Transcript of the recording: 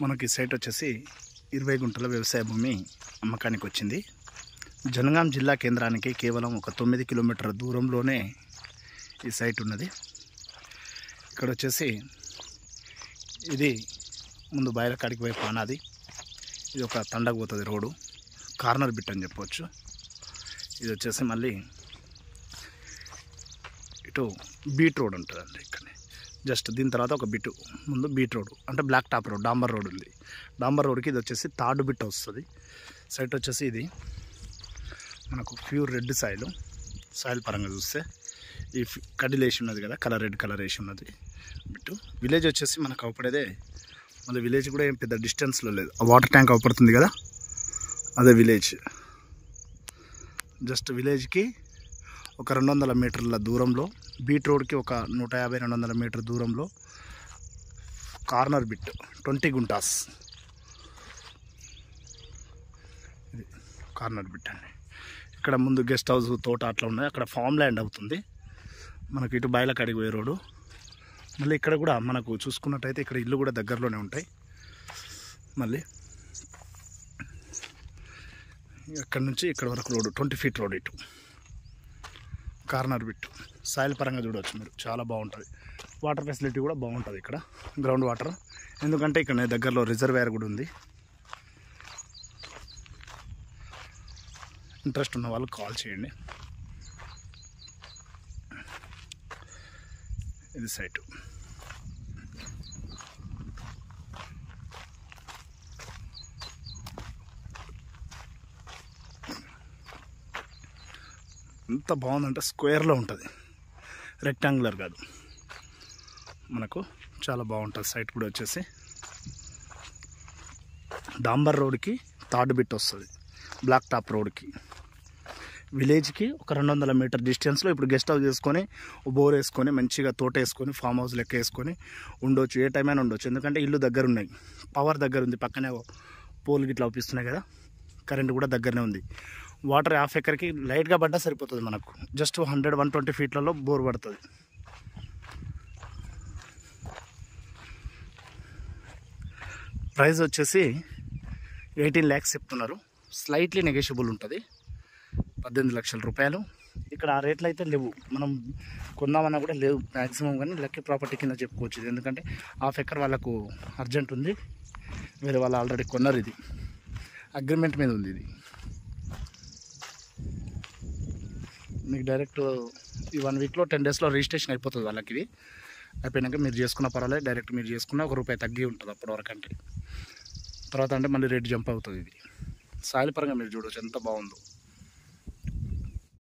మనకి సైట్ వచ్చేసి 20 గుంటల వ్యవసాయ భూమి అమ్మకానికి వచ్చింది. జనగాం జిల్లా కేంద్రానికి కేవలం ఒక 9 కిలోమీటర్ల దూరంలోనే ఈ సైట్ ఉన్నది. ఇక్కడ వచ్చేసి ఇది ముందు బయల కాడికి పోయి పానాది, ఇది ఒక తండకు పోతుంది రోడ్డు, కార్నర్ బిట్ అని చెప్పవచ్చు. ఇది వచ్చేసి మళ్ళీ ఇటు బీట్ రోడ్ ఉంటుందండి. ఇక్కడ జస్ట్ దీని తర్వాత ఒక బిట్ ముందు బీట్ రోడ్ అంటే బ్లాక్ టాప్ రోడ్, డాంబర్ రోడ్ ఉంది. డాంబర్ రోడ్కి ఇది వచ్చేసి థర్డ్ బిట్ వస్తుంది. సైట్ వచ్చేసి ఇది మనకు ప్యూర్ రెడ్ సాయిల్ పరంగా చూస్తే ఈ కడ్డీలు వేసి ఉన్నది కదా, రెడ్ కలర్ వేసి ఉన్నది బిట్టు. విలేజ్ వచ్చేసి మనకు అవపడేదే, మళ్ళీ విలేజ్ కూడా ఏం పెద్ద డిస్టెన్స్లో లేదు. ఆ వాటర్ ట్యాంక్ అవపడుతుంది కదా, అదే విలేజ్. జస్ట్ విలేజ్కి ఒక 200 మీటర్ల దూరంలో, బీట్ రోడ్కి ఒక 150-200 మీటర్ దూరంలో కార్నర్ బిట్ 20 గుంటాస్. ఇది కార్నర్ బిట్ అండి. ఇక్కడ ముందు గెస్ట్ హౌస్, తోట అట్లా ఉన్నాయి. అక్కడ ఫామ్ ల్యాండ్ అవుతుంది మనకి. ఇటు బయల కాడికి పోయే రోడ్డు. మళ్ళీ ఇక్కడ కూడా మనకు చూసుకున్నట్టయితే ఇక్కడ ఇల్లు కూడా దగ్గరలోనే ఉంటాయి. మళ్ళీ ఇక్కడ నుంచి ఇక్కడ వరకు రోడ్డు 20 ఫీట్ రోడ్. ఇటు కార్నర్ బిట్ సాయిల్ పరంగా చూడవచ్చు మీరు, చాలా బాగుంటుంది. వాటర్ ఫెసిలిటీ కూడా బాగుంటుంది ఇక్కడ, గ్రౌండ్ వాటర్. ఎందుకంటే ఇక్కడ దగ్గరలో రిజర్వేర్ కూడా ఉంది. ఇంట్రెస్ట్ ఉన్న వాళ్ళు కాల్ చేయండి. ఇది సైటు. ఎంత బాగుందంటే స్క్వేర్లో ఉంటుంది, రెక్టాంగులర్ కాదు. మనకు చాలా బాగుంటుంది. సైట్ కూడా వచ్చేసి డాంబర్ రోడ్కి థర్డ్ బిట్ వస్తుంది, బ్లాక్ టాప్ రోడ్కి. విలేజ్కి ఒక 200 మీటర్ డిస్టెన్స్లో ఇప్పుడు గెస్ట్ హౌస్ చేసుకొని, బోర్ వేసుకొని, మంచిగా తోట వేసుకొని, ఫామ్ హౌస్ లెక్క వేసుకొని ఉండొచ్చు. ఏ టైం అయినా ఉండొచ్చు. ఎందుకంటే ఇల్లు దగ్గర ఉన్నాయి, పవర్ దగ్గర ఉంది, పక్కనే పోల్ గిట్లా అవుపిస్తున్నాయి కదా, కరెంట్ కూడా దగ్గరనే ఉంది. వాటర్ హాఫ్ ఎకర్కి లైట్గా పడ్డా సరిపోతుంది మనకు. జస్ట్ 100-120 ఫీట్లలో బోర్ పడుతుంది. ప్రైస్ వచ్చేసి 18 lakhs చెప్తున్నారు. స్లైట్లీ నెగోషియబుల్ ఉంటుంది, 18 లక్షల రూపాయలు. ఇక్కడ ఆ రేట్లు అయితే లేవు, మనం కొందామన్నా కూడా లేవు మ్యాక్సిమం. కానీ లక్కీ ప్రాపర్టీ కింద చెప్పుకోవచ్చు ఇది. ఎందుకంటే హాఫ్ ఎకర్ వాళ్ళకు అర్జెంట్ ఉంది, వేరే వాళ్ళు ఆల్రెడీ కొన్నారు. ఇది అగ్రిమెంట్ మీద ఉంది. ఇది మీకు డైరెక్ట్ ఈ 1 వీక్లో 10 డేస్లో రిజిస్ట్రేషన్ అయిపోతుంది వాళ్ళకి. ఇది అయిపోయినాక మీరు చేసుకున్న పర్వాలేదు, డైరెక్ట్ మీరు చేసుకున్న ₹1 తగ్గి ఉంటుంది అప్పటి వరకు. అంటే తర్వాత అంటే మళ్ళీ రేట్ జంప్ అవుతుంది. ఇది సాయిల్ పరంగా మీరు చూడవచ్చు ఎంత బాగుందో.